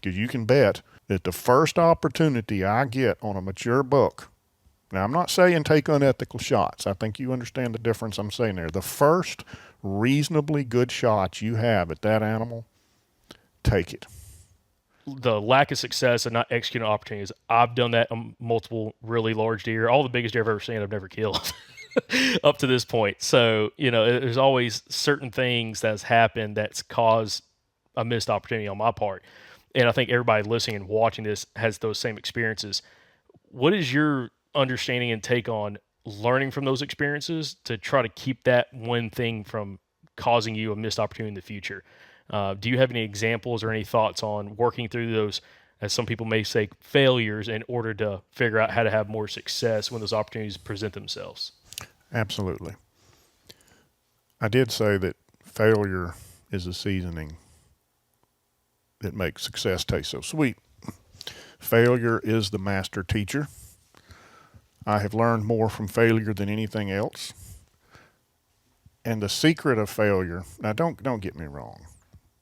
because you can bet that the first opportunity I get on a mature buck, now I'm not saying take unethical shots. I think you understand the difference I'm saying there. The first reasonably good shot you have at that animal, take it. The lack of success and not executing opportunities. I've done that on multiple really large deer. All the biggest deer I've ever seen, I've never killed up to this point. So, there's always certain things that's happened that's caused a missed opportunity on my part. And I think everybody listening and watching this has those same experiences. What is your understanding and take on learning from those experiences to try to keep that one thing from causing you a missed opportunity in the future? Do you have any examples or any thoughts on working through those, as some people may say, failures in order to figure out how to have more success when those opportunities present themselves? Absolutely. I did say that failure is a seasoning that makes success taste so sweet. Failure is the master teacher. I have learned more from failure than anything else. And the secret of failure, now don't get me wrong.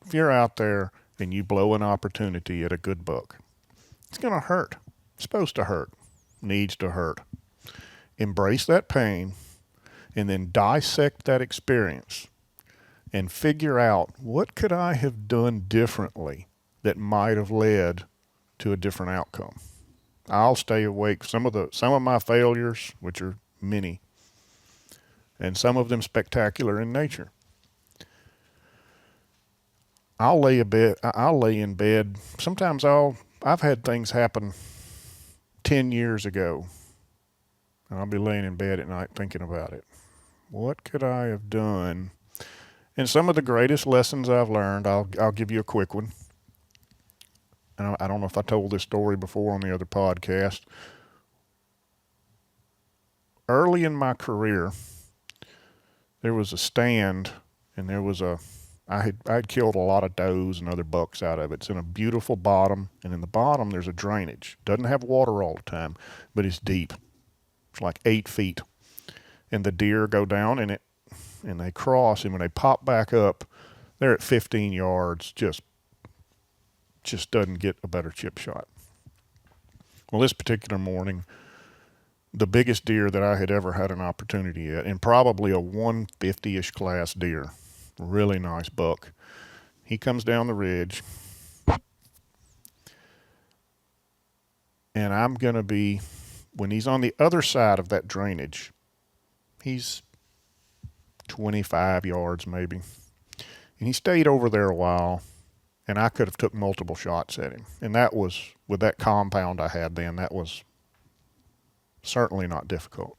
If you're out there and you blow an opportunity at a good buck, it's going to hurt. It's supposed to hurt. Needs to hurt. Embrace that pain and then dissect that experience and figure out what could I have done differently that might have led to a different outcome. I'll stay awake. Some of my failures, which are many, and some of them spectacular in nature. I'll lay in bed. Sometimes I've had things happen 10 years ago, and I'll be laying in bed at night thinking about it. What could I have done? And some of the greatest lessons I've learned, I'll give you a quick one. And I don't know if I told this story before on the other podcast. Early in my career, there was a stand, and I'd killed a lot of does and other bucks out of it. It's in a beautiful bottom, and in the bottom there's a drainage. Doesn't have water all the time, but it's deep. It's like 8 feet. And the deer go down in it, and they cross, and when they pop back up, they're at 15 yards, just doesn't get a better chip shot. Well, this particular morning, the biggest deer that I had ever had an opportunity at, and probably a 150-ish class deer, really nice buck. He comes down the ridge, and I'm going to be, when he's on the other side of that drainage, he's 25 yards maybe. And he stayed over there a while, and I could have took multiple shots at him. And that was, with that compound I had then, that was certainly not difficult.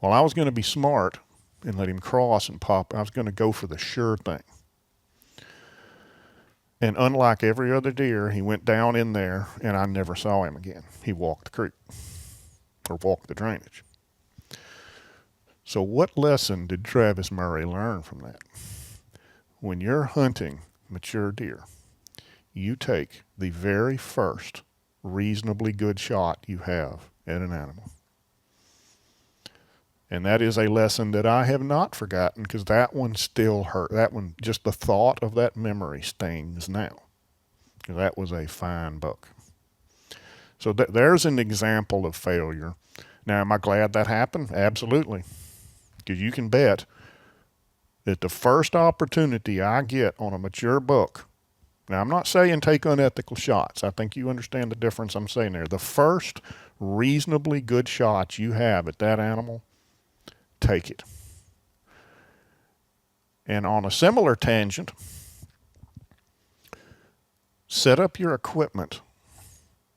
Well, I was going to be smart and let him cross and pop. I was going to go for the sure thing. And unlike every other deer, he went down in there, and I never saw him again. He walked the creek, or walked the drainage. So what lesson did Travis Murray learn from that? When you're hunting mature deer, you take the very first reasonably good shot you have at an animal. And that is a lesson that I have not forgotten, because that one still hurt. That one, just the thought of that memory stings now. Because that was a fine buck. So there's an example of failure. Now, am I glad that happened? Absolutely. Because you can bet that the first opportunity I get on a mature buck, now I'm not saying take unethical shots. I think you understand the difference I'm saying there. The first reasonably good shot you have at that animal, take it. And on a similar tangent, set up your equipment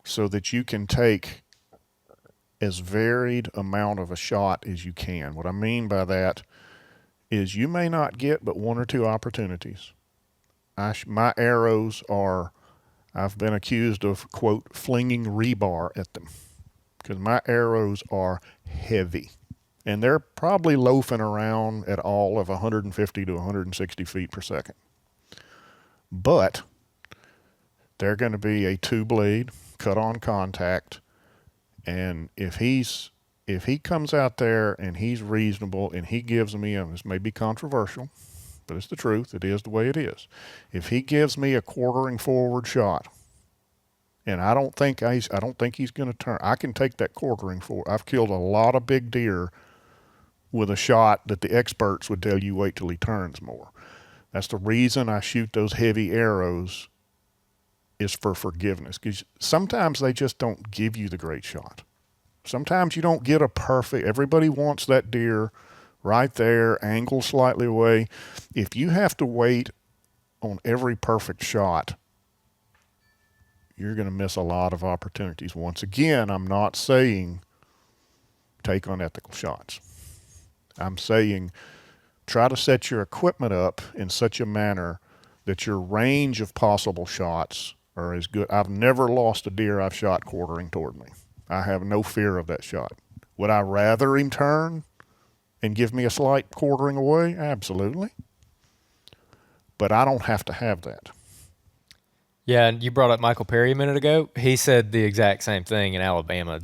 so that you can take as varied amount of a shot as you can. What I mean by that is you may not get but 1 or 2 opportunities. My arrows are, I've been accused of, quote, flinging rebar at them, because my arrows are heavy. And they're probably loafing around at all of 150 to 160 feet per second. But they're going to be a 2-blade, cut-on contact, and if he comes out there and he's reasonable and he gives me, this may be controversial, but it's the truth, it is the way it is. If he gives me a quartering forward shot And I don't think he's going to turn. I can take that quartering for. I've killed a lot of big deer with a shot that the experts would tell you wait till he turns more. That's the reason I shoot those heavy arrows, is for forgiveness, because sometimes they just don't give you the great shot. Sometimes you don't get a perfect. Everybody wants that deer right there, angle slightly away. If you have to wait on every perfect shot, you're going to miss a lot of opportunities. Once again, I'm not saying take unethical shots. I'm saying try to set your equipment up in such a manner that your range of possible shots are as good. I've never lost a deer I've shot quartering toward me. I have no fear of that shot. Would I rather him turn and give me a slight quartering away? Absolutely. But I don't have to have that. Yeah, and you brought up Michael Perry a minute ago. He said the exact same thing in Alabama.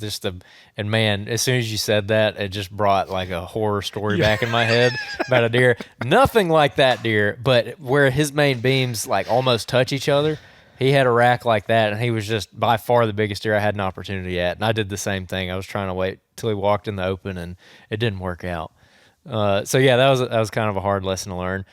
And man, as soon as you said that, it just brought like a horror story back in my head about a deer. Nothing like that deer, but where his main beams like almost touch each other. He had a rack like that, and he was just by far the biggest deer I had an opportunity at. And I did the same thing. I was trying to wait till he walked in the open, and it didn't work out. So yeah, that was kind of a hard lesson to learn.